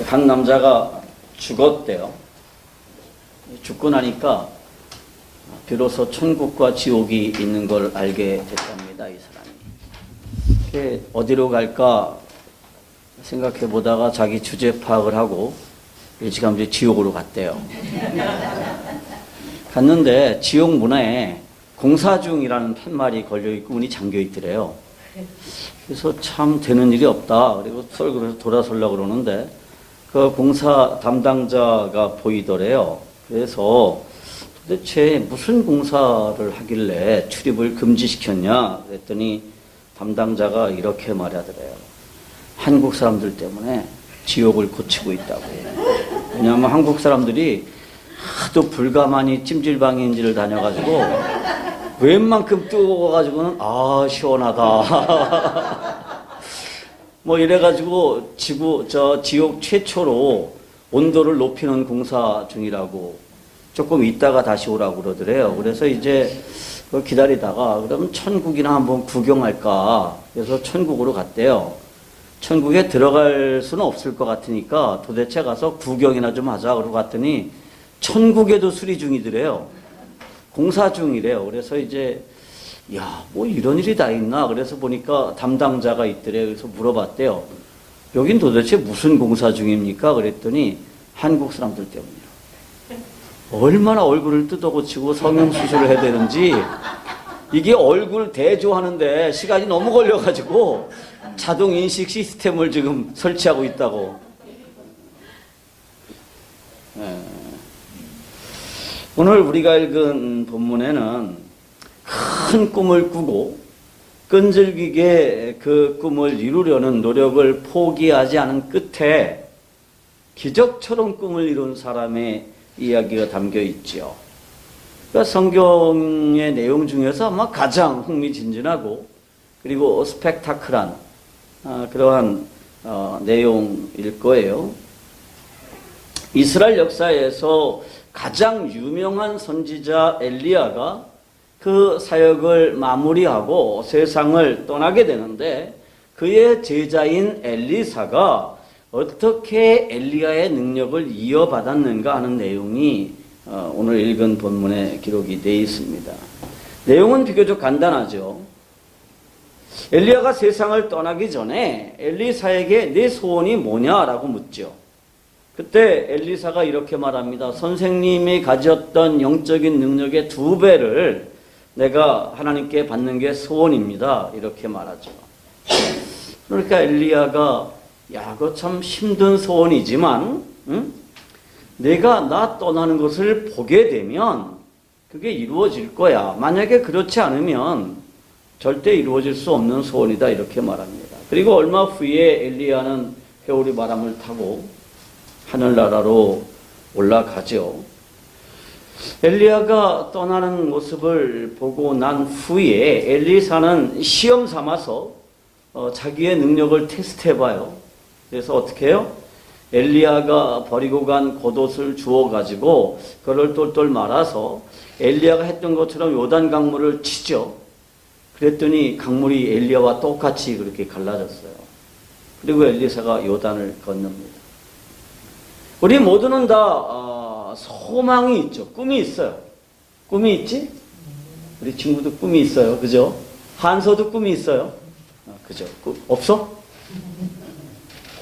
한 남자가 죽었대요. 죽고 나니까 비로소 천국과 지옥이 있는 걸 알게 됐답니다. 이 사람이. 어디로 갈까 생각해 보다가 자기 주제 파악을 하고 일찌감치 지옥으로 갔대요. 갔는데 지옥 문화에 공사 중이라는 팻말이 걸려있고 문이 잠겨있더래요. 그래서 참 되는 일이 없다. 그리고 설교에서 돌아서려고 그러는데 그 공사 담당자가 보이더래요. 그래서 도대체 무슨 공사를 하길래 출입을 금지시켰냐 그랬더니 담당자가 이렇게 말하더래요. 한국 사람들 때문에 지옥을 고치고 있다고. 왜냐하면 한국 사람들이 하도 불가마니 찜질방인지를 다녀가지고 웬만큼 뜨거워가지고는 아 시원하다 뭐 이래가지고 지옥 최초로 온도를 높이는 공사 중이라고 조금 있다가 다시 오라고 그러더래요. 그래서 이제 기다리다가 그럼 천국이나 한번 구경할까 그래서 천국으로 갔대요. 천국에 들어갈 수는 없을 것 같으니까 도대체 가서 구경이나 좀 하자 그러고 갔더니 천국에도 수리 중이더래요. 공사 중이래요. 그래서 이제 뭐 이런 일이 다 있나 그래서 보니까 담당자가 있더래요. 그래서 물어봤대요. 여긴 도대체 무슨 공사 중입니까? 그랬더니 한국 사람들 때문이요. 얼마나 얼굴을 뜯어고치고 성형수술을 해야 되는지 이게 얼굴 대조하는데 시간이 너무 걸려가지고 자동인식 시스템을 지금 설치하고 있다고. 오늘 우리가 읽은 본문에는 큰 꿈을 꾸고 끈질기게 그 꿈을 이루려는 노력을 포기하지 않은 끝에 기적처럼 꿈을 이룬 사람의 이야기가 담겨 있죠. 그러니까 성경의 내용 중에서 아마 가장 흥미진진하고 그리고 스펙타클한 그러한 내용일 거예요. 이스라엘 역사에서 가장 유명한 선지자 엘리야가 그 사역을 마무리하고 세상을 떠나게 되는데 그의 제자인 엘리사가 어떻게 엘리야의 능력을 이어받았는가 하는 내용이 오늘 읽은 본문에 기록이 되어 있습니다. 내용은 비교적 간단하죠. 엘리야가 세상을 떠나기 전에 엘리사에게 네 소원이 뭐냐라고 묻죠. 그때 엘리사가 이렇게 말합니다. 선생님이 가졌던 영적인 능력의 2배를 내가 하나님께 받는 게 소원입니다. 이렇게 말하죠. 그러니까 엘리야가 그거 참 힘든 소원이지만 내가 나 떠나는 것을 보게 되면 그게 이루어질 거야. 만약에 그렇지 않으면 절대 이루어질 수 없는 소원이다. 이렇게 말합니다. 그리고 얼마 후에 엘리야는 회오리 바람을 타고 하늘나라로 올라가죠. 엘리야가 떠나는 모습을 보고 난 후에 엘리사는 시험 삼아서 자기의 능력을 테스트해봐요. 그래서 어떻게 해요? 엘리야가 버리고 간 겉옷을 주워가지고 그걸 똘똘 말아서 엘리야가 했던 것처럼 요단 강물을 치죠. 그랬더니 강물이 엘리야와 똑같이 그렇게 갈라졌어요. 그리고 엘리사가 요단을 건넙니다. 우리 모두는 다 소망이 있죠. 꿈이 있어요. 꿈이 있지? 우리 친구도 꿈이 있어요. 그죠? 한서도 꿈이 있어요. 그죠? 없어?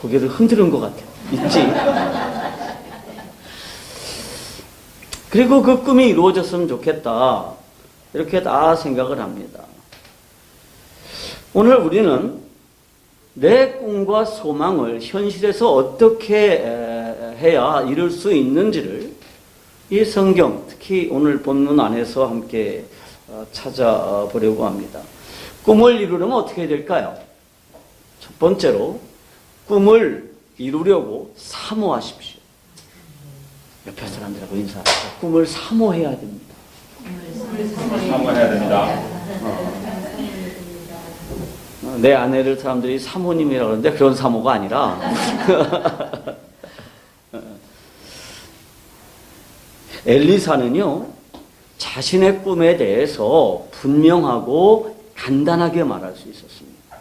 고개를 흔드는 것 같아. 있지? 그리고 그 꿈이 이루어졌으면 좋겠다. 이렇게 다 생각을 합니다. 오늘 우리는 내 꿈과 소망을 현실에서 어떻게 해야 이룰 수 있는지를 이 성경, 특히 오늘 본문 안에서 함께 찾아보려고 합니다. 꿈을 이루려면 어떻게 해야 될까요? 첫 번째로 꿈을 이루려고 사모하십시오. 옆에 사람들하고 인사하세요. 꿈을 사모해야 됩니다. 사모해야 됩니다. 내 아내를 사람들이 사모님이라고 하는데 그런 사모가 아니라 엘리사는요 자신의 꿈에 대해서 분명하고 간단하게 말할 수 있었습니다.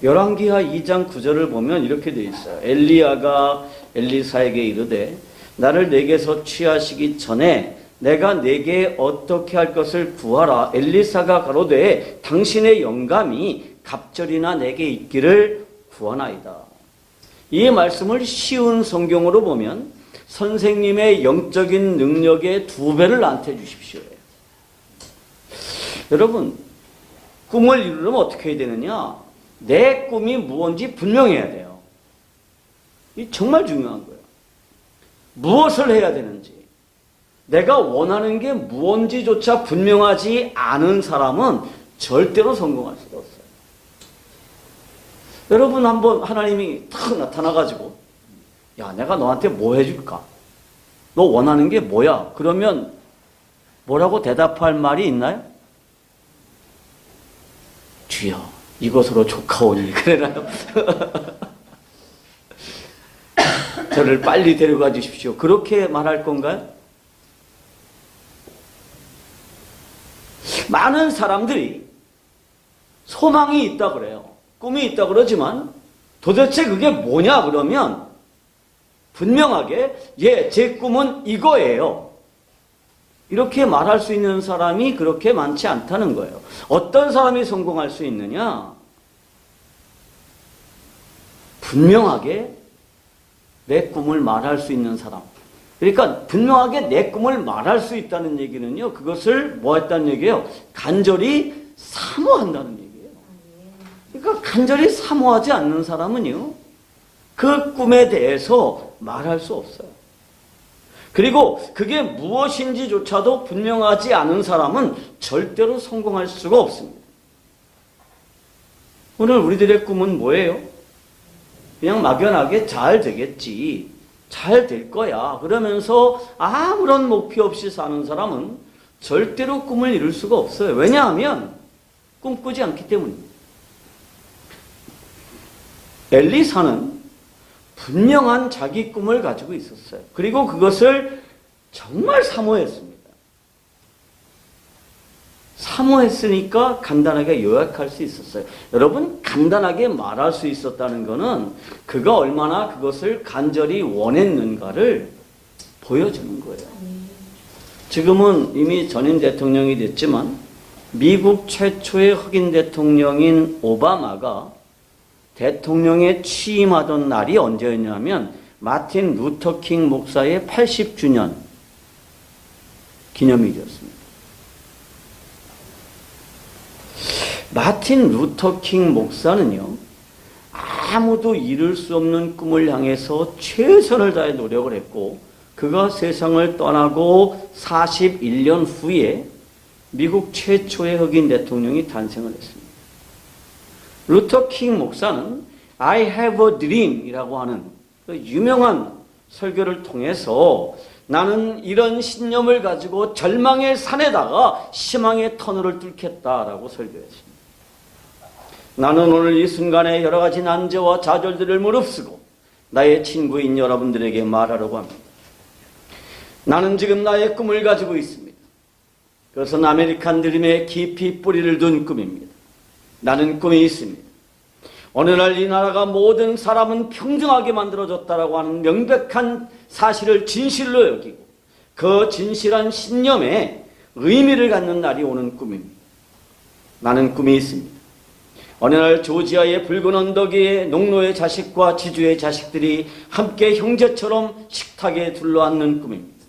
열왕기하 2장 9절을 보면 이렇게 되어 있어요. 엘리야가 엘리사에게 이르되 나를 내게서 취하시기 전에 내가 내게 어떻게 할 것을 구하라. 엘리사가 가로되 당신의 영감이 갑절이나 내게 있기를 구하나이다. 이 말씀을 쉬운 성경으로 보면 선생님의 영적인 능력의 2배를 나한테 주십시오. 여러분, 꿈을 이루려면 어떻게 해야 되느냐? 내 꿈이 무엇인지 분명해야 돼요. 이 정말 중요한 거예요. 무엇을 해야 되는지, 내가 원하는 게 무엇인지조차 분명하지 않은 사람은 절대로 성공할 수가 없어요. 여러분, 한번 하나님이 탁 나타나가지고 야, 내가 너한테 뭐 해줄까? 너 원하는 게 뭐야? 그러면 뭐라고 대답할 말이 있나요? 주여, 이것으로 족하오니 그래나요? 저를 빨리 데려가 주십시오. 그렇게 말할 건가요? 많은 사람들이 소망이 있다 그래요. 꿈이 있다 그러지만 도대체 그게 뭐냐 그러면 분명하게 제 꿈은 이거예요. 이렇게 말할 수 있는 사람이 그렇게 많지 않다는 거예요. 어떤 사람이 성공할 수 있느냐? 분명하게 내 꿈을 말할 수 있는 사람. 그러니까 분명하게 내 꿈을 말할 수 있다는 얘기는요, 그것을 뭐 했다는 얘기예요? 간절히 사모한다는 얘기예요. 그러니까 간절히 사모하지 않는 사람은요, 그 꿈에 대해서 말할 수 없어요. 그리고 그게 무엇인지조차도 분명하지 않은 사람은 절대로 성공할 수가 없습니다. 오늘 우리들의 꿈은 뭐예요? 그냥 막연하게 잘 되겠지, 잘 될 거야 그러면서 아무런 목표 없이 사는 사람은 절대로 꿈을 이룰 수가 없어요. 왜냐하면 꿈꾸지 않기 때문입니다. 엘리사는 분명한 자기 꿈을 가지고 있었어요. 그리고 그것을 정말 사모했습니다. 사모했으니까 간단하게 요약할 수 있었어요. 여러분, 간단하게 말할 수 있었다는 것은 그가 얼마나 그것을 간절히 원했는가를 보여주는 거예요. 지금은 이미 전임 대통령이 됐지만 미국 최초의 흑인 대통령인 오바마가 대통령에 취임하던 날이 언제였냐면 마틴 루터 킹 목사의 80주년 기념일이었습니다. 마틴 루터 킹 목사는요, 아무도 이룰 수 없는 꿈을 향해서 최선을 다해 노력을 했고, 그가 세상을 떠나고 41년 후에 미국 최초의 흑인 대통령이 탄생을 했습니다. 루터 킹 목사는 I have a dream 이라고 하는 그 유명한 설교를 통해서 나는 이런 신념을 가지고 절망의 산에다가 희망의 터널을 뚫겠다라고 설교했습니다. 나는 오늘 이 순간에 여러 가지 난제와 좌절들을 무릅쓰고 나의 친구인 여러분들에게 말하려고 합니다. 나는 지금 나의 꿈을 가지고 있습니다. 그것은 아메리칸 드림에 깊이 뿌리를 둔 꿈입니다. 나는 꿈이 있습니다. 어느 날 이 나라가 모든 사람은 평등하게 만들어졌다라고 하는 명백한 사실을 진실로 여기고 그 진실한 신념에 의미를 갖는 날이 오는 꿈입니다. 나는 꿈이 있습니다. 어느 날 조지아의 붉은 언덕 위에 농노의 자식과 지주의 자식들이 함께 형제처럼 식탁에 둘러앉는 꿈입니다.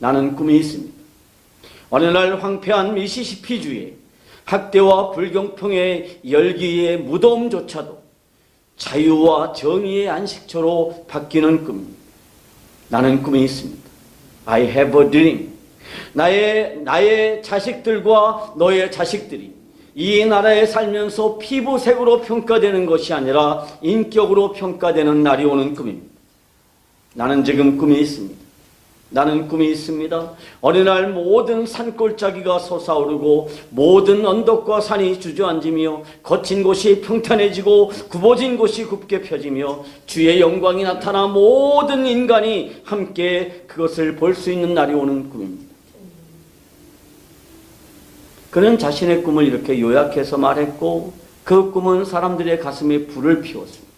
나는 꿈이 있습니다. 어느 날 황폐한 미시시피주에 학대와 불경평의 열기의 무덤조차도 자유와 정의의 안식처로 바뀌는 꿈입니다. 나는 꿈이 있습니다. I have a dream. 나의 자식들과 너의 자식들이 이 나라에 살면서 피부색으로 평가되는 것이 아니라 인격으로 평가되는 날이 오는 꿈입니다. 나는 지금 꿈이 있습니다. 나는 꿈이 있습니다. 어느 날 모든 산골짜기가 솟아오르고 모든 언덕과 산이 주저앉으며 거친 곳이 평탄해지고 굽어진 곳이 굽게 펴지며 주의 영광이 나타나 모든 인간이 함께 그것을 볼 수 있는 날이 오는 꿈입니다. 그는 자신의 꿈을 이렇게 요약해서 말했고 그 꿈은 사람들의 가슴에 불을 피웠습니다.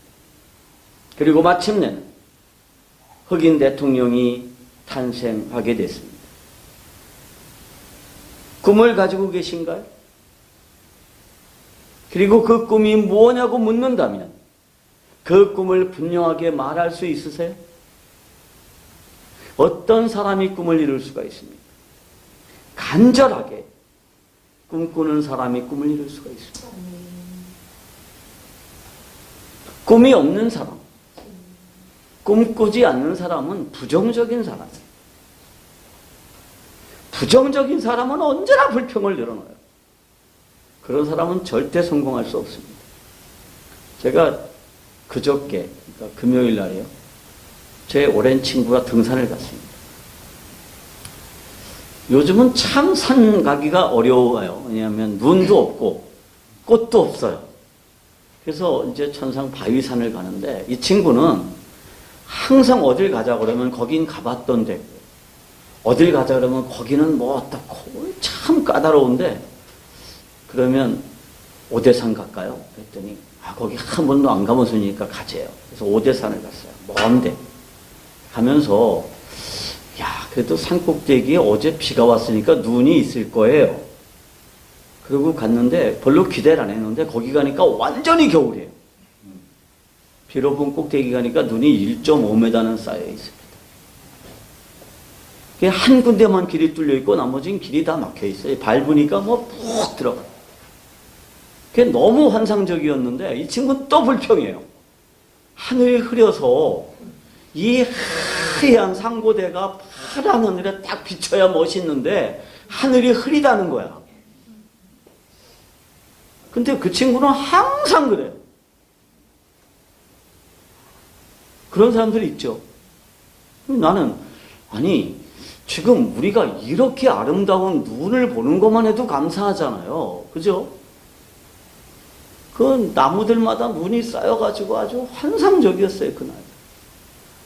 그리고 마침내는 흑인 대통령이 탄생하게 됐습니다. 꿈을 가지고 계신가요? 그리고 그 꿈이 뭐냐고 묻는다면 그 꿈을 분명하게 말할 수 있으세요? 어떤 사람이 꿈을 이룰 수가 있습니까? 간절하게 꿈꾸는 사람이 꿈을 이룰 수가 있습니다. 꿈이 없는 사람, 꿈꾸지 않는 사람은 부정적인 사람이에요. 부정적인 사람은 언제나 불평을 늘어놔요. 그런 사람은 절대 성공할 수 없습니다. 제가 그저께, 그러니까 금요일 날이요, 제 오랜 친구가 등산을 갔습니다. 요즘은 참 산 가기가 어려워요. 왜냐하면 눈도 없고 꽃도 없어요. 그래서 이제 천상 바위산을 가는데 이 친구는 항상 어딜 가자 그러면 거긴 가봤던 데고 어딜 가자 그러면 거기는 뭐 어떻고 참 까다로운데 그러면 오대산 갈까요? 그랬더니 거기 한 번도 안 가봤으니까 가재요. 그래서 오대산을 갔어요. 먼데 가면서 그래도 산꼭대기에 어제 비가 왔으니까 눈이 있을 거예요. 그리고 갔는데 별로 기대를 안 했는데 거기 가니까 완전히 겨울이에요. 비로 본 꼭대기 가니까 눈이 1.5m는 쌓여 있습니다. 한 군데만 길이 뚫려 있고 나머지는 길이 다 막혀 있어요. 밟으니까 뭐 푹 들어가요. 그게 너무 환상적이었는데 이 친구는 또 불평해요. 하늘이 흐려서 이 하얀 상고대가 파란 하늘에 딱 비쳐야 멋있는데 하늘이 흐리다는 거야. 근데 그 친구는 항상 그래요. 그런 사람들이 있죠. 나는 아니 지금 우리가 이렇게 아름다운 눈을 보는 것만 해도 감사하잖아요. 그죠? 그 나무들마다 눈이 쌓여가지고 아주 환상적이었어요, 그날.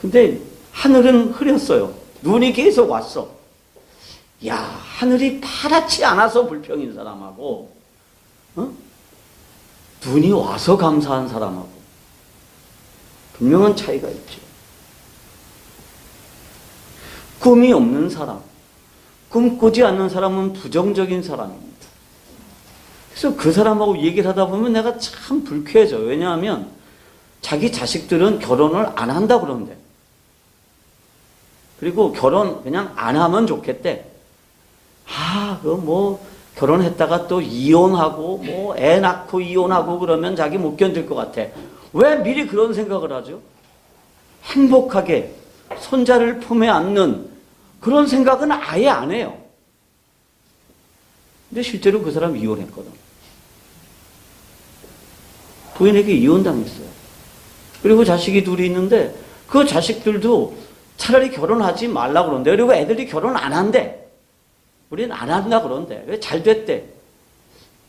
근데 하늘은 흐렸어요. 눈이 계속 왔어. 야, 하늘이 파랗지 않아서 불평인 사람하고, 눈이 와서 감사한 사람하고, 분명한 차이가 있죠. 꿈이 없는 사람, 꿈꾸지 않는 사람은 부정적인 사람입니다. 그래서 그 사람하고 얘기를 하다 보면 내가 참 불쾌해져요. 왜냐하면 자기 자식들은 결혼을 안 한다 그러는데 그리고 결혼 그냥 안 하면 좋겠대. 그거 뭐 결혼했다가 또 이혼하고 뭐 애 낳고 이혼하고 그러면 자기 못 견딜 것 같아. 왜 미리 그런 생각을 하죠? 행복하게 손자를 품에 안는 그런 생각은 아예 안 해요. 근데 실제로 그 사람 이혼했거든. 부인에게 이혼당했어요. 그리고 자식이 둘이 있는데 그 자식들도 차라리 결혼하지 말라 그러는데 그리고 애들이 결혼 안 한대. 우리는 안 한다 그러는데 왜 잘 됐대.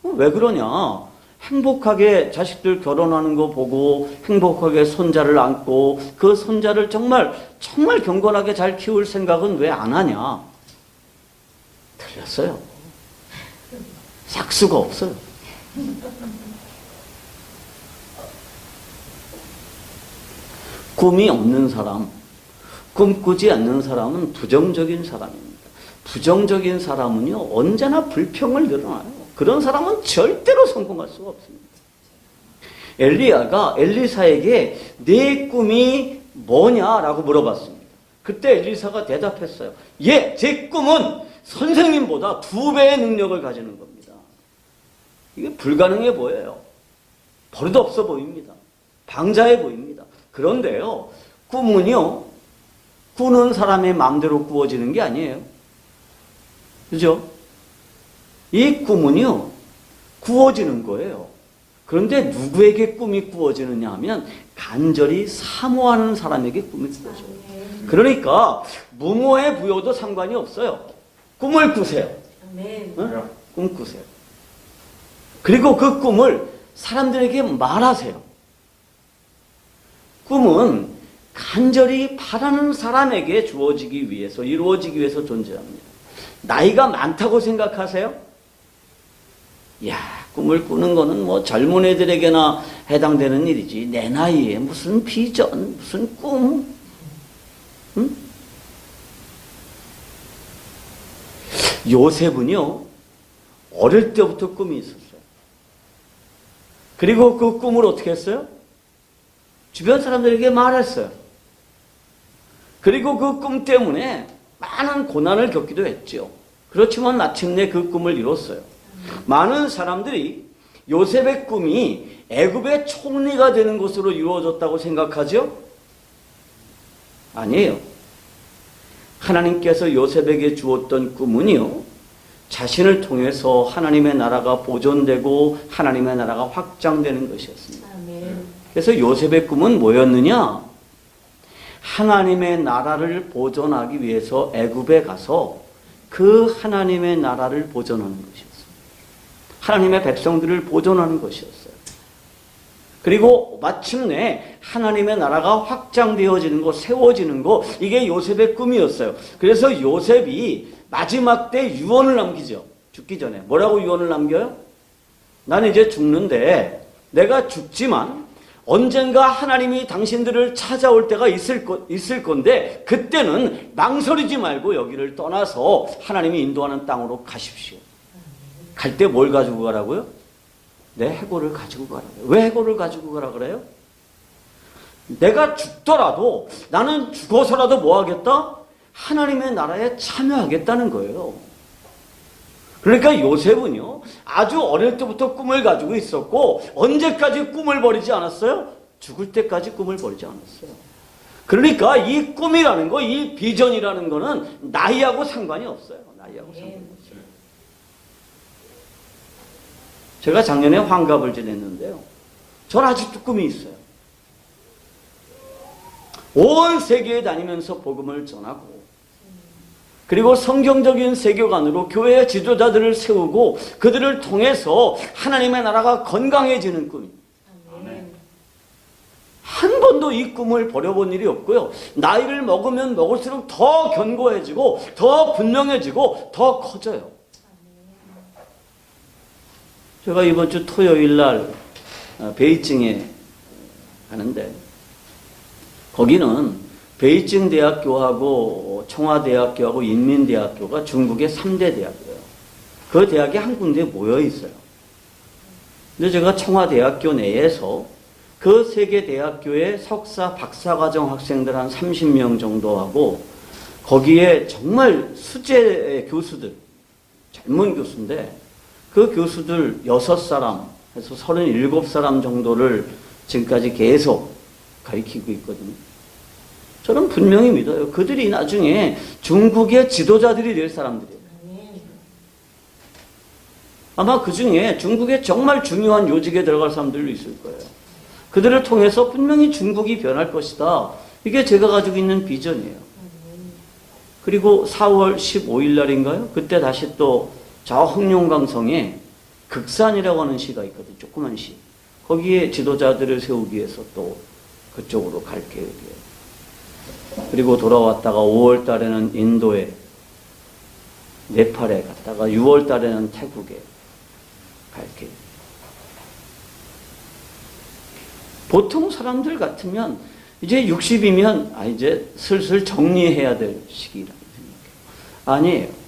왜 그러냐. 행복하게 자식들 결혼하는 거 보고 행복하게 손자를 안고 그 손자를 정말 경건하게 잘 키울 생각은 왜 안 하냐. 틀렸어요. 삭수가 없어요. 꿈이 없는 사람, 꿈꾸지 않는 사람은 부정적인 사람입니다. 부정적인 사람은요, 언제나 불평을 늘어나요. 그런 사람은 절대로 성공할 수가 없습니다. 엘리야가 엘리사에게 네 꿈이 뭐냐라고 물어봤습니다. 그때 엘리사가 대답했어요. 제 꿈은 선생님보다 2배의 능력을 가지는 겁니다. 이게 불가능해 보여요. 버릇없어 보입니다. 방자해 보입니다. 그런데요, 꿈은요, 꾸는 사람의 마음대로 꾸어지는 게 아니에요. 그죠? 이 꿈은요, 꾸어지는 거예요. 그런데 누구에게 꿈이 꾸어지느냐 하면 간절히 사모하는 사람에게 꿈이 꾸어져요. 그러니까 무모해 부여도 상관이 없어요. 꿈을 꾸세요. 꿈 꾸세요. 그리고 그 꿈을 사람들에게 말하세요. 꿈은 간절히 바라는 사람에게 주어지기 위해서, 이루어지기 위해서 존재합니다. 나이가 많다고 생각하세요? 꿈을 꾸는 거는 뭐 젊은 애들에게나 해당되는 일이지. 내 나이에 무슨 비전, 무슨 꿈? 응? 요셉은요, 어릴 때부터 꿈이 있었어요. 그리고 그 꿈을 어떻게 했어요? 주변 사람들에게 말했어요. 그리고 그 꿈 때문에 많은 고난을 겪기도 했죠. 그렇지만 마침내 그 꿈을 이뤘어요. 많은 사람들이 요셉의 꿈이 애굽의 총리가 되는 것으로 이루어졌다고 생각하죠? 아니에요. 하나님께서 요셉에게 주었던 꿈은요, 자신을 통해서 하나님의 나라가 보존되고 하나님의 나라가 확장되는 것이었습니다. 그래서 요셉의 꿈은 뭐였느냐? 하나님의 나라를 보존하기 위해서 애굽에 가서 그 하나님의 나라를 보존하는 것이었어요. 하나님의 백성들을 보존하는 것이었어요. 그리고 마침내 하나님의 나라가 확장되어지는 것, 세워지는 것, 이게 요셉의 꿈이었어요. 그래서 요셉이 마지막 때 유언을 남기죠. 죽기 전에. 뭐라고 유언을 남겨요? 나는 이제 죽는데 내가 죽지만 언젠가 하나님이 당신들을 찾아올 때가 있을 건데 그때는 망설이지 말고 여기를 떠나서 하나님이 인도하는 땅으로 가십시오. 갈 때 뭘 가지고 가라고요? 내 해골을 가지고 가라고요. 왜 해골을 가지고 가라 그래요? 내가 죽더라도 나는 죽어서라도 뭐 하겠다? 하나님의 나라에 참여하겠다는 거예요. 그러니까 요셉은요, 아주 어릴 때부터 꿈을 가지고 있었고, 언제까지 꿈을 버리지 않았어요? 죽을 때까지 꿈을 버리지 않았어요. 그러니까 이 꿈이라는 거, 이 비전이라는 거는 나이하고 상관이 없어요. 나이하고 상관이 없어요. 제가 작년에 환갑을 지냈는데요. 전 아직도 꿈이 있어요. 온 세계에 다니면서 복음을 전하고, 그리고 성경적인 세계관으로 교회의 지도자들을 세우고 그들을 통해서 하나님의 나라가 건강해지는 꿈입니다. 한 번도 이 꿈을 버려본 일이 없고요. 나이를 먹으면 먹을수록 더 견고해지고 더 분명해지고 더 커져요. 제가 이번 주 토요일 날 베이징에 가는데 거기는 베이징 대학교하고 청와대학교하고 인민대학교가 중국의 3대 대학이에요. 그 대학이 한 군데에 모여 있어요. 근데 제가 청와대학교 내에서 그 세 개 대학교의 석사, 박사과정 학생들 한 30명 정도 하고 거기에 정말 수재 교수들, 젊은 교수인데 그 교수들 6사람 해서 37사람 정도를 지금까지 계속 가르치고 있거든요. 저는 분명히 믿어요. 그들이 나중에 중국의 지도자들이 될 사람들이에요. 아마 그 중에 중국의 정말 중요한 요직에 들어갈 사람들도 있을 거예요. 그들을 통해서 분명히 중국이 변할 것이다. 이게 제가 가지고 있는 비전이에요. 그리고 4월 15일 날인가요? 그때 다시 또 저 흑룡강성에 극산이라고 하는 시가 있거든요. 조그만 시. 거기에 지도자들을 세우기 위해서 또 그쪽으로 갈 계획이에요. 그리고 돌아왔다가 5월 달에는 인도에, 네팔에 갔다가 6월 달에는 태국에 갈 계획. 보통 사람들 같으면 이제 60이면 이제 슬슬 정리해야 될 시기라고 생각해요. 아니에요.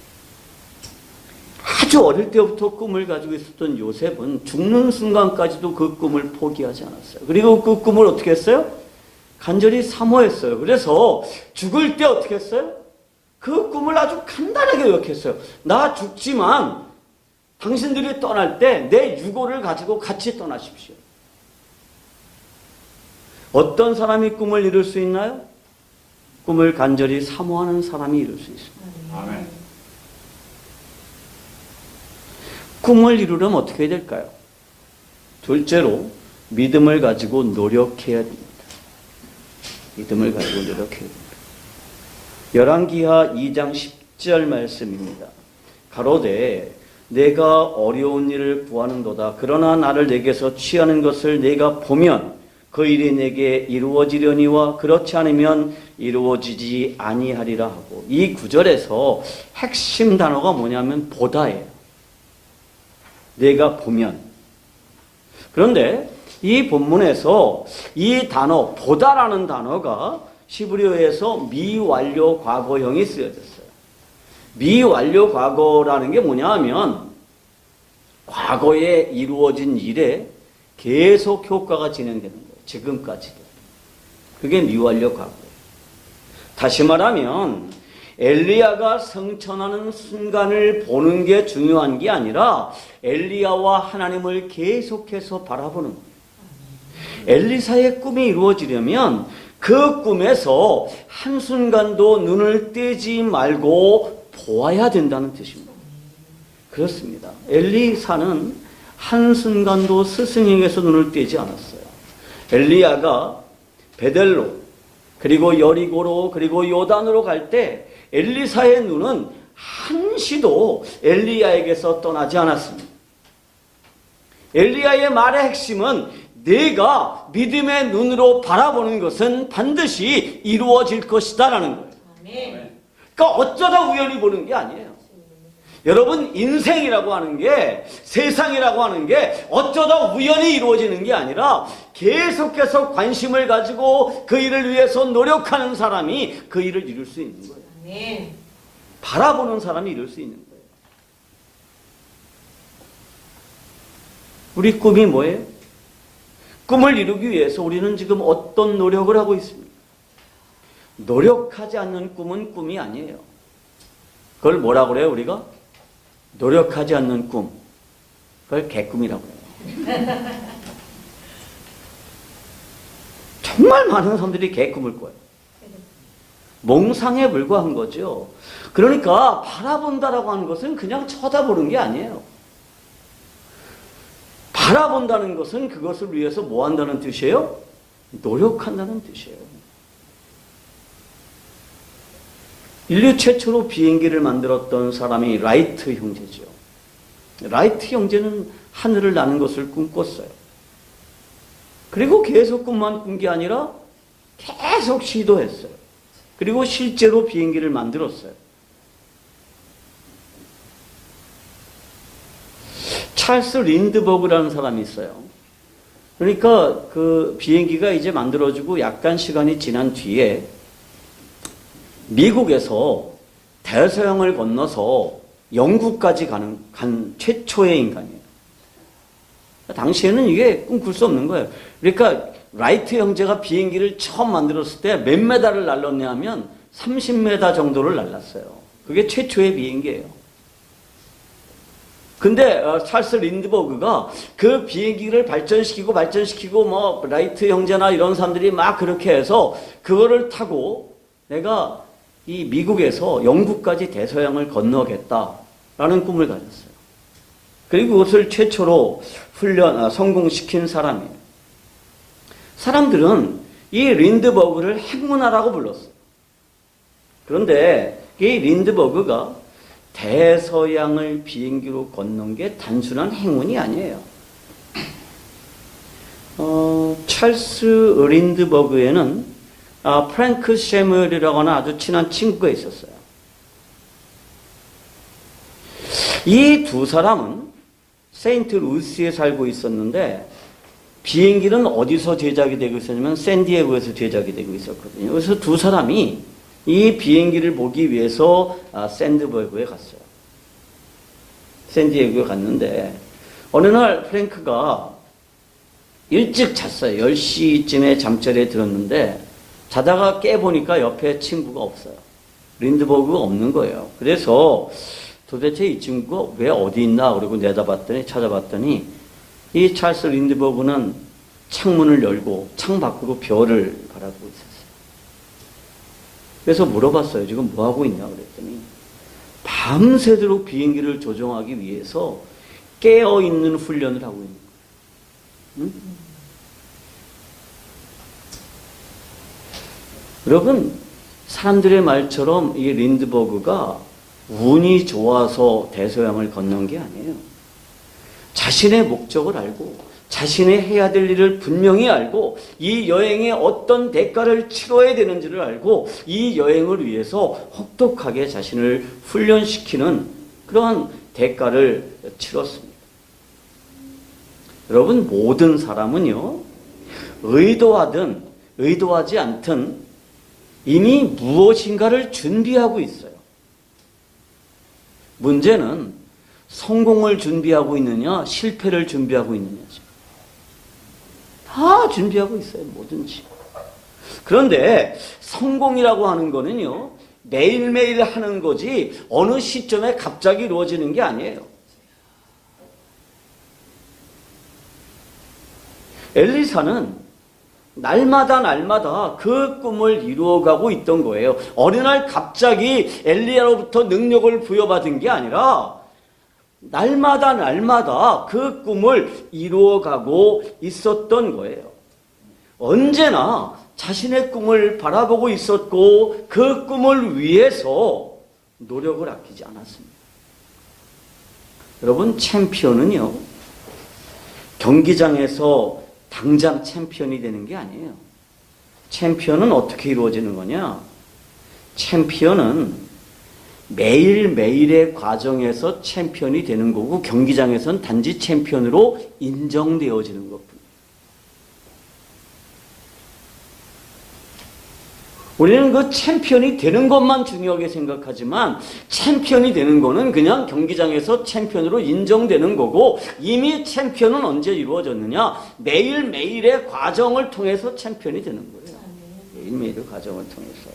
아주 어릴 때부터 꿈을 가지고 있었던 요셉은 죽는 순간까지도 그 꿈을 포기하지 않았어요. 그리고 그 꿈을 어떻게 했어요? 간절히 사모했어요. 그래서 죽을 때 어떻게 했어요? 그 꿈을 아주 간단하게 기억했어요. 나 죽지만 당신들이 떠날 때 내 유고를 가지고 같이 떠나십시오. 어떤 사람이 꿈을 이룰 수 있나요? 꿈을 간절히 사모하는 사람이 이룰 수 있습니다. 아멘. 꿈을 이루려면 어떻게 해야 될까요? 둘째로 믿음을 가지고 노력해야 됩니다. 믿음을 가지고 노력해야 됩니다. 열왕기하 2장 10절 말씀입니다. 가로되 내가 어려운 일을 구하는도다. 그러나 나를 내게서 취하는 것을 내가 보면 그 일이 내게 이루어지려니와 그렇지 않으면 이루어지지 아니하리라 하고, 이 구절에서 핵심 단어가 뭐냐면 보다예요. 내가 보면, 그런데 이 본문에서 이 단어 보다라는 단어가 히브리어에서 미완료 과거형이 쓰여졌어요. 미완료 과거라는 게 뭐냐 하면 과거에 이루어진 일에 계속 효과가 진행되는 거예요. 지금까지도. 그게 미완료 과거예요. 다시 말하면 엘리야가 성천하는 순간을 보는 게 중요한 게 아니라 엘리야와 하나님을 계속해서 바라보는 거예요. 엘리사의 꿈이 이루어지려면 그 꿈에서 한순간도 눈을 떼지 말고 보아야 된다는 뜻입니다. 그렇습니다. 엘리사는 한순간도 스승에게서 눈을 떼지 않았어요. 엘리야가 베델로 그리고 여리고로 그리고 요단으로 갈 때 엘리사의 눈은 한시도 엘리야에게서 떠나지 않았습니다. 엘리야의 말의 핵심은 내가 믿음의 눈으로 바라보는 것은 반드시 이루어질 것이다 라는 거예요. 그러니까 어쩌다 우연히 보는 게 아니에요. 여러분, 인생이라고 하는 게, 세상이라고 하는 게 어쩌다 우연히 이루어지는 게 아니라 계속해서 관심을 가지고 그 일을 위해서 노력하는 사람이 그 일을 이룰 수 있는 거예요. 바라보는 사람이 이룰 수 있는 거예요. 우리 꿈이 뭐예요? 꿈을 이루기 위해서 우리는 지금 어떤 노력을 하고 있습니까? 노력하지 않는 꿈은 꿈이 아니에요. 그걸 뭐라고 그래요, 우리가? 노력하지 않는 꿈. 그걸 개꿈이라고 해요. 정말 많은 사람들이 개꿈을 꿔요. 몽상에 불과한 거죠. 그러니까 바라본다라고 하는 것은 그냥 쳐다보는 게 아니에요. 바라본다는 것은 그것을 위해서 뭐 한다는 뜻이에요? 노력한다는 뜻이에요. 인류 최초로 비행기를 만들었던 사람이 라이트 형제죠. 라이트 형제는 하늘을 나는 것을 꿈꿨어요. 그리고 계속 꿈만 꾼 게 아니라 계속 시도했어요. 그리고 실제로 비행기를 만들었어요. 찰스 린드버그라는 사람이 있어요. 그러니까 그 비행기가 이제 만들어지고 약간 시간이 지난 뒤에 미국에서 대서양을 건너서 영국까지 간 최초의 인간이에요. 당시에는 이게 꿈꿀 수 없는 거예요. 그러니까 라이트 형제가 비행기를 처음 만들었을 때 몇 메다를 날랐냐 하면 30m 정도를 날랐어요. 그게 최초의 비행기예요. 근데 찰스 린드버그가 그 비행기를 발전시키고 뭐 라이트 형제나 이런 사람들이 막 그렇게 해서 그거를 타고 내가 이 미국에서 영국까지 대서양을 건너겠다라는 꿈을 가졌어요. 그리고 그것을 최초로 성공시킨 사람이에요. 사람들은 이 린드버그를 행운아라고 불렀어요. 그런데 이 린드버그가 대서양을 비행기로 건넌 게 단순한 행운이 아니에요. 찰스 린드버그에는 프랭크 셰무엘이라고 하는 아주 친한 친구가 있었어요. 이 두 사람은 세인트 루이스에 살고 있었는데 비행기는 어디서 제작이 되고 있었냐면 샌디에고에서 제작이 되고 있었거든요. 그래서 두 사람이 이 비행기를 보기 위해서 샌드버그에 갔어요. 샌디에고에 갔는데 어느 날 프랭크가 일찍 잤어요. 10시쯤에 잠자리에 들었는데 자다가 깨보니까 옆에 친구가 없어요. 린드버그가 없는 거예요. 그래서 도대체 이 친구가 왜 어디 있나 그러고 찾아봤더니 이 찰스 린드버그는 창문을 열고 창 밖으로 별을 바라보고 있었어요. 그래서 물어봤어요. 지금 뭐 하고 있냐 그랬더니 밤새도록 비행기를 조종하기 위해서 깨어있는 훈련을 하고 있는 거예요. 응? 여러분, 사람들의 말처럼 이 린드버그가 운이 좋아서 대서양을 건넌 게 아니에요. 자신의 목적을 알고 자신의 해야 될 일을 분명히 알고 이 여행에 어떤 대가를 치러야 되는지를 알고 이 여행을 위해서 혹독하게 자신을 훈련시키는 그러한 대가를 치렀습니다. 여러분, 모든 사람은요, 의도하든 의도하지 않든 이미 무엇인가를 준비하고 있어요. 문제는 성공을 준비하고 있느냐, 실패를 준비하고 있느냐죠. 다 준비하고 있어요, 뭐든지. 그런데 성공이라고 하는 거는요, 매일매일 하는 거지 어느 시점에 갑자기 이루어지는 게 아니에요. 엘리사는 날마다 그 꿈을 이루어가고 있던 거예요. 어느 날 갑자기 엘리야로부터 능력을 부여받은 게 아니라 날마다 그 꿈을 이루어가고 있었던 거예요. 언제나 자신의 꿈을 바라보고 있었고 그 꿈을 위해서 노력을 아끼지 않았습니다. 여러분, 챔피언은요, 경기장에서 당장 챔피언이 되는 게 아니에요. 챔피언은 어떻게 이루어지는 거냐? 챔피언은 매일매일의 과정에서 챔피언이 되는 거고 경기장에서는 단지 챔피언으로 인정되어지는 것뿐이에요. 우리는 그 챔피언이 되는 것만 중요하게 생각하지만 챔피언이 되는 거는 그냥 경기장에서 챔피언으로 인정되는 거고 이미 챔피언은 언제 이루어졌느냐? 매일매일의 과정을 통해서 챔피언이 되는 거예요. 매일매일의 과정을 통해서.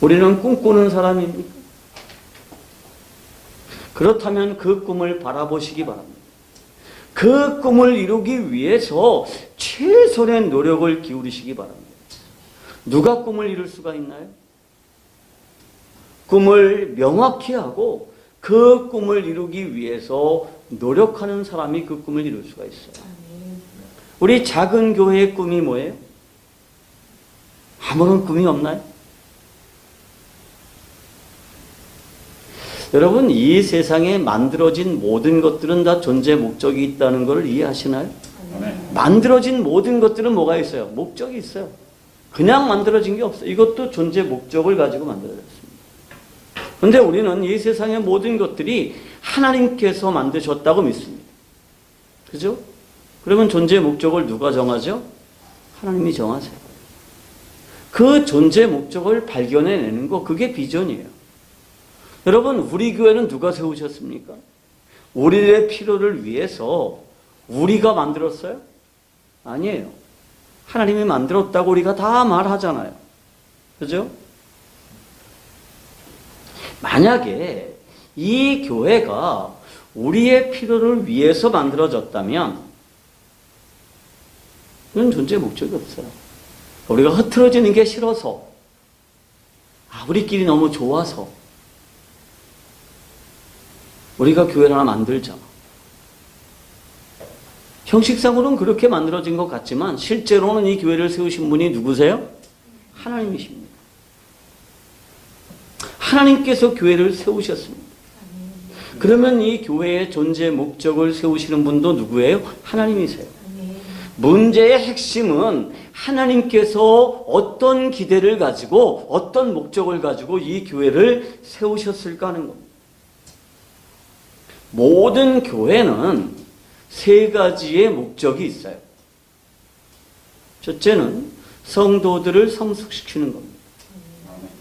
우리는 꿈꾸는 사람입니까? 그렇다면 그 꿈을 바라보시기 바랍니다. 그 꿈을 이루기 위해서 최선의 노력을 기울이시기 바랍니다. 누가 꿈을 이룰 수가 있나요? 꿈을 명확히 하고 그 꿈을 이루기 위해서 노력하는 사람이 그 꿈을 이룰 수가 있어요. 우리 작은 교회의 꿈이 뭐예요? 아무런 꿈이 없나요? 여러분, 이 세상에 만들어진 모든 것들은 다 존재 목적이 있다는 것을 이해하시나요? 네. 만들어진 모든 것들은 뭐가 있어요? 목적이 있어요. 그냥 만들어진 게 없어요. 이것도 존재 목적을 가지고 만들어졌습니다. 그런데 우리는 이 세상의 모든 것들이 하나님께서 만드셨다고 믿습니다. 그죠? 그러면 존재 목적을 누가 정하죠? 하나님이 정하세요. 그 존재 목적을 발견해내는 거, 그게 비전이에요. 여러분, 우리 교회는 누가 세우셨습니까? 우리의 필요를 위해서 우리가 만들었어요? 아니에요. 하나님이 만들었다고 우리가 다 말하잖아요. 그죠? 만약에 이 교회가 우리의 필요를 위해서 만들어졌다면 그건 존재 목적이 없어요. 우리가 흐트러지는 게 싫어서, 우리끼리 너무 좋아서 우리가 교회를 하나 만들자. 형식상으로는 그렇게 만들어진 것 같지만 실제로는 이 교회를 세우신 분이 누구세요? 하나님이십니다. 하나님께서 교회를 세우셨습니다. 그러면 이 교회의 존재 목적을 세우시는 분도 누구예요? 하나님이세요. 문제의 핵심은 하나님께서 어떤 기대를 가지고 어떤 목적을 가지고 이 교회를 세우셨을까 하는 겁니다. 모든 교회는 세 가지의 목적이 있어요. 첫째는 성도들을 성숙시키는 겁니다.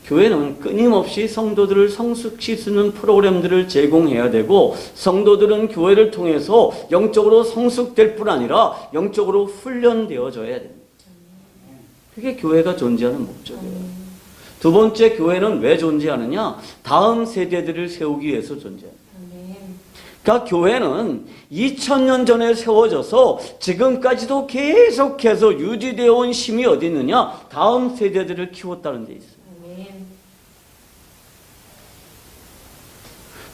교회는 끊임없이 성도들을 성숙시키는 프로그램들을 제공해야 되고 성도들은 교회를 통해서 영적으로 성숙될 뿐 아니라 영적으로 훈련되어져야 됩니다. 그게 교회가 존재하는 목적이에요. 두 번째, 교회는 왜 존재하느냐? 다음 세대들을 세우기 위해서 존재합니다. 그러니까 교회는 2000년 전에 세워져서 지금까지도 계속해서 유지되어 온 힘이 어디 있느냐? 다음 세대들을 키웠다는 데 있어요.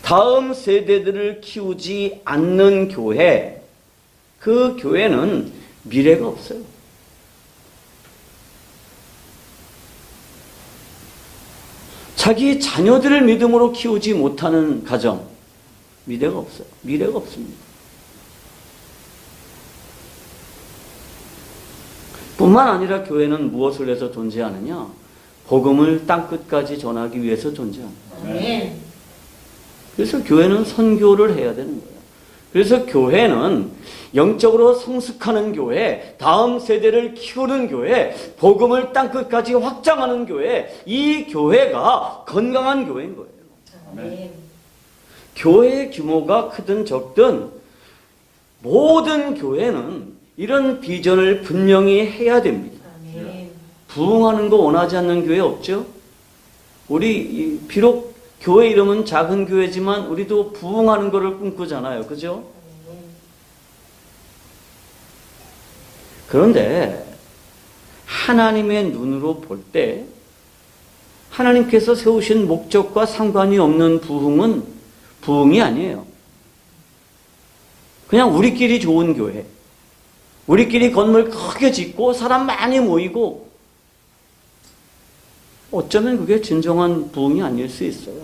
다음 세대들을 키우지 않는 교회, 그 교회는 미래가 없어요. 자기 자녀들을 믿음으로 키우지 못하는 가정, 미래가 없어요. 미래가 없습니다. 뿐만 아니라 교회는 무엇을 위해서 존재하느냐? 복음을 땅끝까지 전하기 위해서 존재합니다. 그래서 교회는 선교를 해야 되는 거예요. 그래서 교회는 영적으로 성숙하는 교회, 다음 세대를 키우는 교회, 복음을 땅끝까지 확장하는 교회, 이 교회가 건강한 교회인 거예요. 아멘. 교회의 규모가 크든 적든 모든 교회는 이런 비전을 분명히 해야 됩니다. 아멘. 부흥하는 거 원하지 않는 교회 없죠? 우리 비록 교회 이름은 작은 교회지만 우리도 부흥하는 거를 꿈꾸잖아요. 그죠? 아멘. 그런데 하나님의 눈으로 볼 때 하나님께서 세우신 목적과 상관이 없는 부흥은 부흥이 아니에요. 그냥 우리끼리 좋은 교회, 우리끼리 건물 크게 짓고 사람 많이 모이고, 어쩌면 그게 진정한 부흥이 아닐 수 있어요.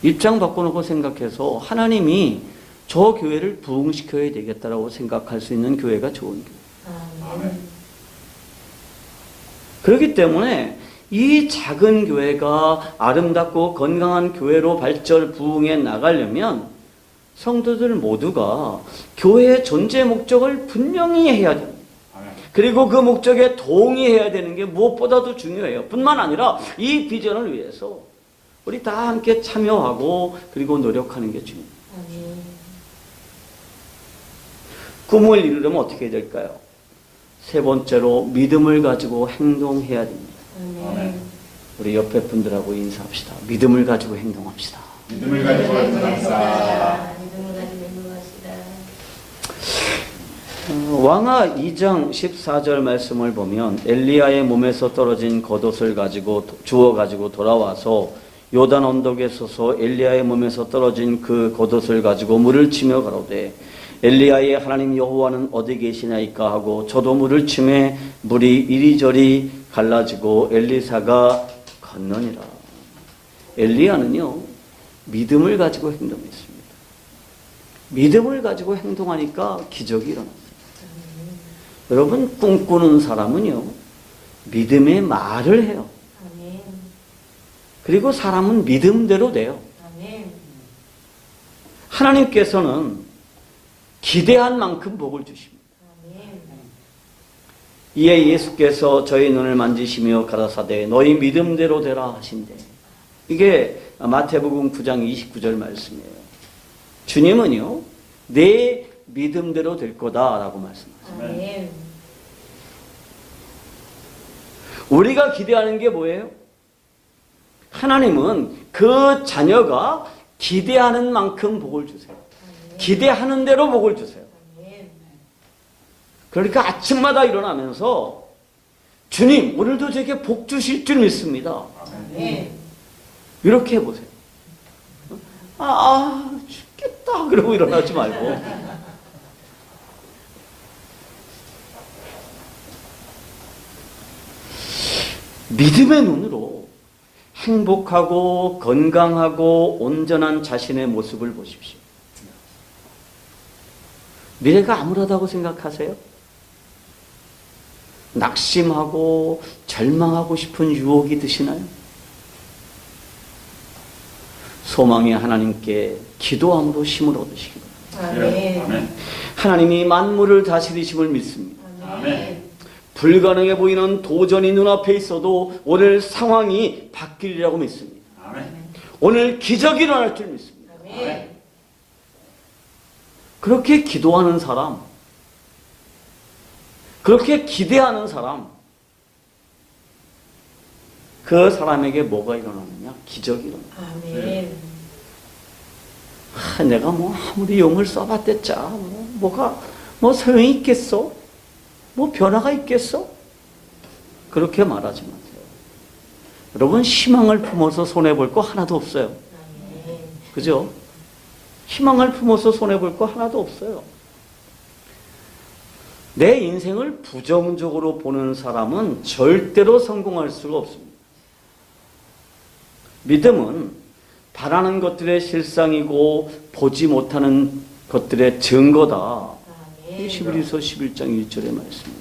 입장 바꿔놓고 생각해서 하나님이 저 교회를 부흥시켜야 되겠다라고 생각할 수 있는 교회가 좋은 교회. 아멘. 그렇기 때문에 이 작은 교회가 아름답고 건강한 교회로 발전 부흥해 나가려면 성도들 모두가 교회의 존재 목적을 분명히 해야 됩니다. 아멘. 그리고 그 목적에 동의해야 되는 게 무엇보다도 중요해요. 뿐만 아니라 이 비전을 위해서 우리 다 함께 참여하고 그리고 노력하는 게 중요해요. 아멘. 꿈을 이루려면 어떻게 해야 될까요? 세 번째로 믿음을 가지고 행동해야 됩니다. 아멘. 우리 옆에 분들하고 인사합시다. 믿음을 가지고 행동합시다. 믿음을 가지고 행동합시다. 믿음을 가지고 행동합시다. 왕하 2장 14절 말씀을 보면 엘리야의 몸에서 떨어진 겉옷을 가지고 주워 가지고 돌아와서 요단 언덕에 서서 엘리야의 몸에서 떨어진 그 겉옷을 가지고 물을 치며 가로되 엘리야의 하나님 여호와는 어디 계시나이까 하고 저도 물을 치매 물이 이리저리 갈라지고 엘리사가 건너니라. 엘리야는요 믿음을 가지고 행동했습니다. 믿음을 가지고 행동하니까 기적이 일어났어요. 여러분 꿈꾸는 사람은요 믿음의 말을 해요. 아멘. 그리고 사람은 믿음대로 돼요. 아멘. 하나님께서는 기대한 만큼 복을 주십니다. 아멘. 이에 예수께서 저희 눈을 만지시며 가라사대 너희 믿음대로 되라 하신대. 이게 마태복음 9장 29절 말씀이에요. 주님은요 내 믿음대로 될 거다라고 말씀하세요. 아멘. 우리가 기대하는 게 뭐예요? 하나님은 그 자녀가 기대하는 만큼 복을 주세요. 기대하는 대로 복을 주세요. 아멘. 그러니까 아침마다 일어나면서 주님 오늘도 제게 복 주실 줄 믿습니다. 아멘. 이렇게 해보세요. 죽겠다 그러고 일어나지 말고 믿음의 눈으로 행복하고 건강하고 온전한 자신의 모습을 보십시오. 미래가 암울하다고 생각하세요? 낙심하고 절망하고 싶은 유혹이 드시나요? 소망의 하나님께 기도함으로 힘을 얻으시기 바랍니다. 아멘. 아멘. 하나님이 만물을 다스리심을 믿습니다. 아멘. 불가능해 보이는 도전이 눈앞에 있어도 오늘 상황이 바뀌리라고 믿습니다. 아멘. 오늘 기적이 일어날 줄 믿습니다. 아멘. 그렇게 기도하는 사람, 그렇게 기대하는 사람, 그 사람에게 뭐가 일어나느냐? 기적이 일어나요. 아멘. 내가 뭐 아무리 용을 써봤댔자 뭐가 소용이 있겠어? 뭐 변화가 있겠어? 그렇게 말하지 마세요. 여러분 희망을 품어서 손해볼 거 하나도 없어요. 아멘. 그죠? 희망을 품어서 손해볼 거 하나도 없어요. 내 인생을 부정적으로 보는 사람은 절대로 성공할 수가 없습니다. 믿음은 바라는 것들의 실상이고 보지 못하는 것들의 증거다. 아멘. 11서 11장 1절의 말씀이에요.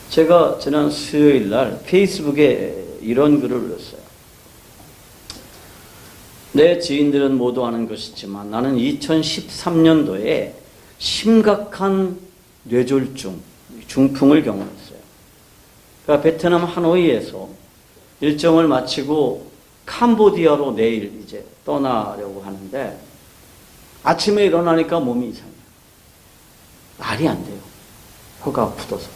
제가 지난 수요일 날 페이스북에 이런 글을 올렸어요. 내 지인들은 모두 아는 것이지만 나는 2013년도에 심각한 뇌졸중, 중풍을 경험했어요. 그러니까 베트남 하노이에서 일정을 마치고 캄보디아로 내일 이제 떠나려고 하는데 아침에 일어나니까 몸이 이상해요. 말이 안 돼요. 혀가 굳어서.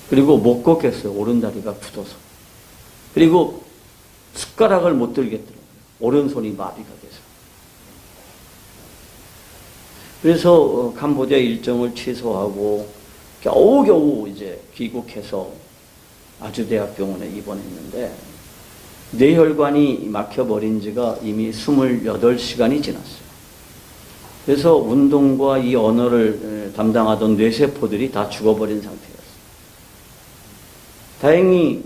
그리고 못 걷겠어요. 오른다리가 굳어서. 그리고 숟가락을 못 들겠더라고요. 오른손이 마비가 돼서. 그래서 캄보디아 일정을 취소하고 겨우겨우 이제 귀국해서 아주대학병원에 입원했는데 뇌혈관이 막혀버린 지가 이미 28시간이 지났어요. 그래서 운동과 이 언어를 담당하던 뇌세포들이 다 죽어버린 상태였어요. 다행히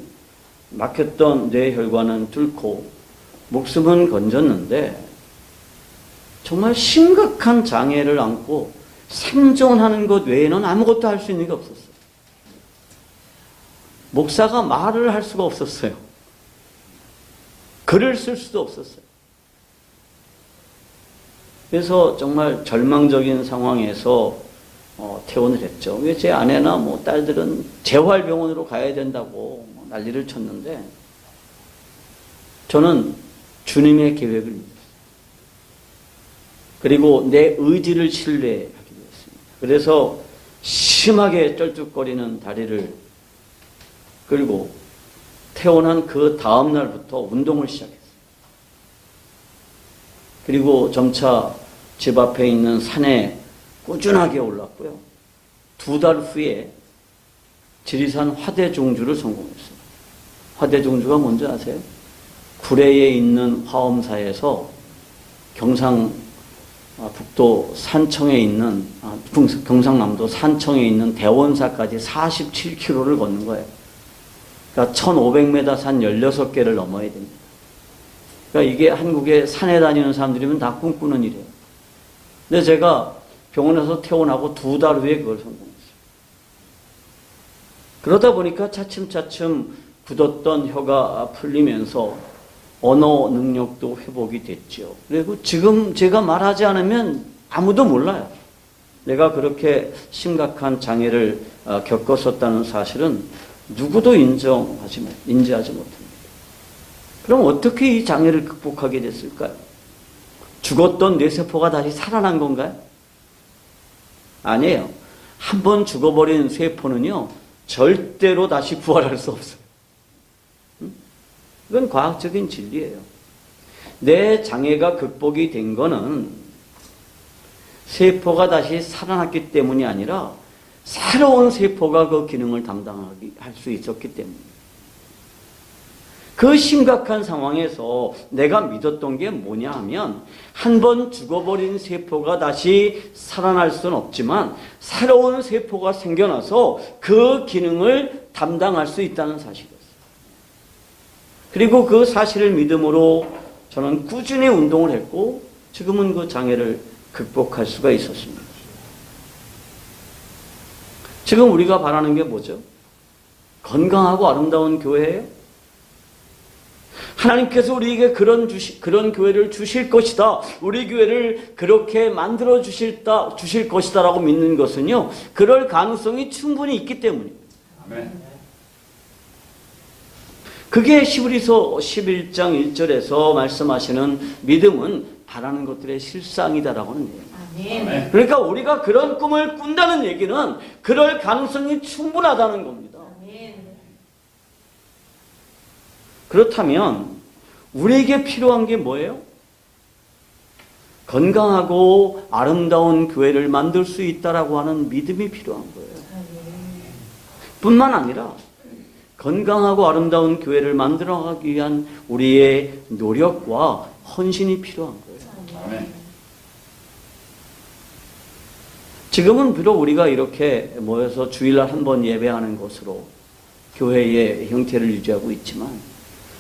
막혔던 뇌혈관은 뚫고 목숨은 건졌는데 정말 심각한 장애를 안고 생존하는 것 외에는 아무것도 할 수 있는 게 없었어요. 목사가 말을 할 수가 없었어요. 글을 쓸 수도 없었어요. 그래서 정말 절망적인 상황에서 퇴원을 했죠. 왜 제 아내나 뭐 딸들은 재활병원으로 가야 된다고 난리를 쳤는데 저는 주님의 계획을 믿었어요. 그리고 내 의지를 신뢰하기로 했습니다. 그래서 심하게 쩔뚝거리는 다리를 끌고 퇴원한 그 다음 날부터 운동을 시작했어요. 그리고 점차 집 앞에 있는 산에 꾸준하게 올랐고요. 2달 후에 지리산 화대종주를 성공했어요. 화대종주가 뭔지 아세요? 구례에 있는 화엄사에서 경상북도 산청에 있는 경상남도 산청에 있는 대원사까지 47km를 걷는 거예요. 그러니까 1500m 산 16개를 넘어야 됩니다. 그러니까 이게 한국에 산에 다니는 사람들이면 다 꿈꾸는 일이에요. 근데 제가 병원에서 퇴원하고 2달 후에 그걸 성공했어요. 그러다 보니까 차츰차츰 굳었던 혀가 풀리면서 언어 능력도 회복이 됐죠. 그리고 지금 제가 말하지 않으면 아무도 몰라요. 내가 그렇게 심각한 장애를 겪었었다는 사실은 누구도 인지하지 못합니다. 그럼 어떻게 이 장애를 극복하게 됐을까요? 죽었던 뇌세포가 다시 살아난 건가요? 아니에요. 한번 죽어버린 세포는요, 절대로 다시 부활할 수 없어요. 이건 과학적인 진리예요. 내 장애가 극복이 된 거는 세포가 다시 살아났기 때문이 아니라 새로운 세포가 그 기능을 담당하게 할 수 있었기 때문입니다. 그 심각한 상황에서 내가 믿었던 게 뭐냐 하면 한 번 죽어버린 세포가 다시 살아날 수는 없지만 새로운 세포가 생겨나서 그 기능을 담당할 수 있다는 사실이었어요. 그리고 그 사실을 믿음으로 저는 꾸준히 운동을 했고 지금은 그 장애를 극복할 수가 있었습니다. 지금 우리가 바라는 게 뭐죠? 건강하고 아름다운 교회예요? 하나님께서 우리에게 그런 교회를 주실 것이다. 우리 교회를 그렇게 만들어 주실 것이다 라고 믿는 것은요, 그럴 가능성이 충분히 있기 때문입니다. 아멘. 그게 히브리서 11장 1절에서 말씀하시는 믿음은 바라는 것들의 실상이다라고 하는 내용. 아멘. 그러니까 우리가 그런 꿈을 꾼다는 얘기는 그럴 가능성이 충분하다는 겁니다. 아멘. 그렇다면 우리에게 필요한 게 뭐예요? 건강하고 아름다운 교회를 만들 수 있다라고 하는 믿음이 필요한 거예요. 뿐만 아니라 건강하고 아름다운 교회를 만들어가기 위한 우리의 노력과 헌신이 필요한 거예요. 아멘. 지금은 비록 우리가 이렇게 모여서 주일날 한 번 예배하는 것으로 교회의 형태를 유지하고 있지만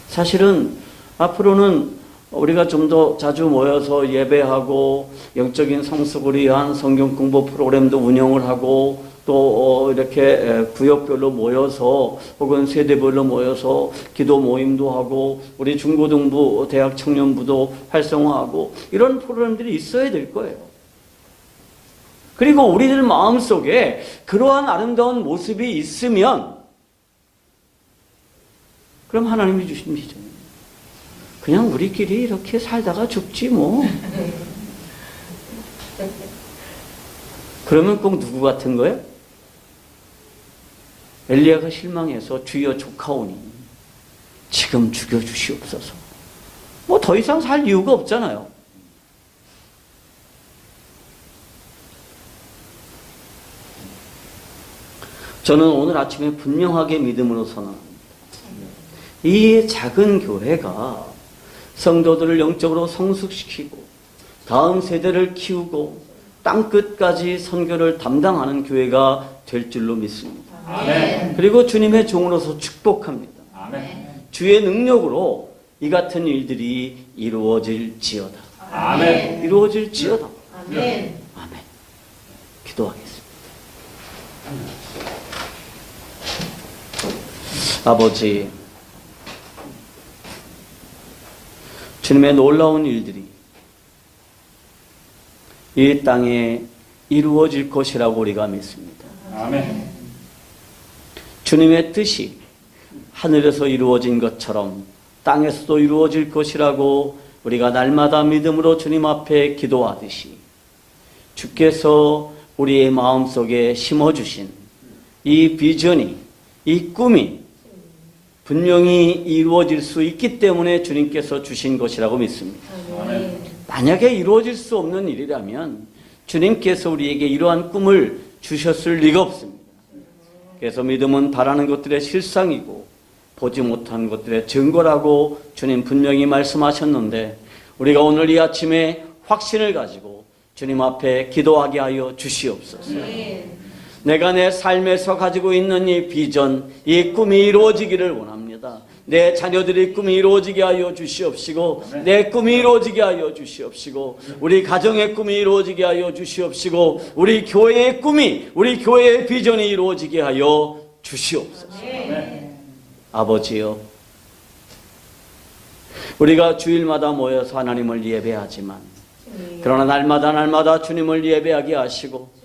사실은 앞으로는 우리가 좀 더 자주 모여서 예배하고 영적인 성숙을 위한 성경 공부 프로그램도 운영을 하고 또 이렇게 구역별로 모여서 혹은 세대별로 모여서 기도 모임도 하고 우리 중고등부, 대학 청년부도 활성화하고 이런 프로그램들이 있어야 될 거예요. 그리고 우리들 마음속에 그러한 아름다운 모습이 있으면 그럼 하나님이 주신 비전. 그냥 우리끼리 이렇게 살다가 죽지 뭐. 그러면 꼭 누구 같은 거예요? 엘리야가 실망해서 주여 조카오니 지금 죽여주시옵소서. 뭐 더 이상 살 이유가 없잖아요. 저는 오늘 아침에 분명하게 믿음으로 선언합니다. 이 작은 교회가 성도들을 영적으로 성숙시키고 다음 세대를 키우고 땅끝까지 선교를 담당하는 교회가 될 줄로 믿습니다. 아멘. 그리고 주님의 종으로서 축복합니다. 아멘. 주의 능력으로 이 같은 일들이 이루어질지어다. 아멘. 이루어질지어다. 아멘. 아멘. 기도하겠습니다. 아버지, 주님의 놀라운 일들이 이 땅에 이루어질 것이라고 우리가 믿습니다. 아멘. 주님의 뜻이 하늘에서 이루어진 것처럼 땅에서도 이루어질 것이라고 우리가 날마다 믿음으로 주님 앞에 기도하듯이 주께서 우리의 마음속에 심어주신 이 비전이, 이 꿈이 분명히 이루어질 수 있기 때문에 주님께서 주신 것이라고 믿습니다. 아멘. 만약에 이루어질 수 없는 일이라면 주님께서 우리에게 이러한 꿈을 주셨을 리가 없습니다. 그래서 믿음은 바라는 것들의 실상이고 보지 못한 것들의 증거라고 주님 분명히 말씀하셨는데 우리가 오늘 이 아침에 확신을 가지고 주님 앞에 기도하게 하여 주시옵소서. 아멘. 내가 내 삶에서 가지고 있는 이 비전, 이 꿈이 이루어지기를 원합니다. 내 자녀들의 꿈이 이루어지게 하여 주시옵시고 내 꿈이 이루어지게 하여 주시옵시고 우리 가정의 꿈이 이루어지게 하여 주시옵시고 우리 교회의 꿈이, 우리 교회의 비전이 이루어지게 하여 주시옵소서. 아버지요, 우리가 주일마다 모여서 하나님을 예배하지만 그러나 날마다 주님을 예배하게 하시고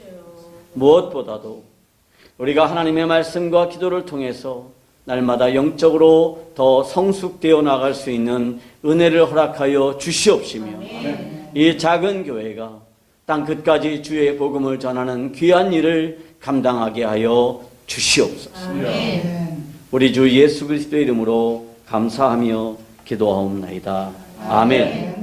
무엇보다도 우리가 하나님의 말씀과 기도를 통해서 날마다 영적으로 더 성숙되어 나갈 수 있는 은혜를 허락하여 주시옵시며 이 작은 교회가 땅끝까지 주의 복음을 전하는 귀한 일을 감당하게 하여 주시옵소서. 우리 주 예수 그리스도의 이름으로 감사하며 기도하옵나이다. 아멘.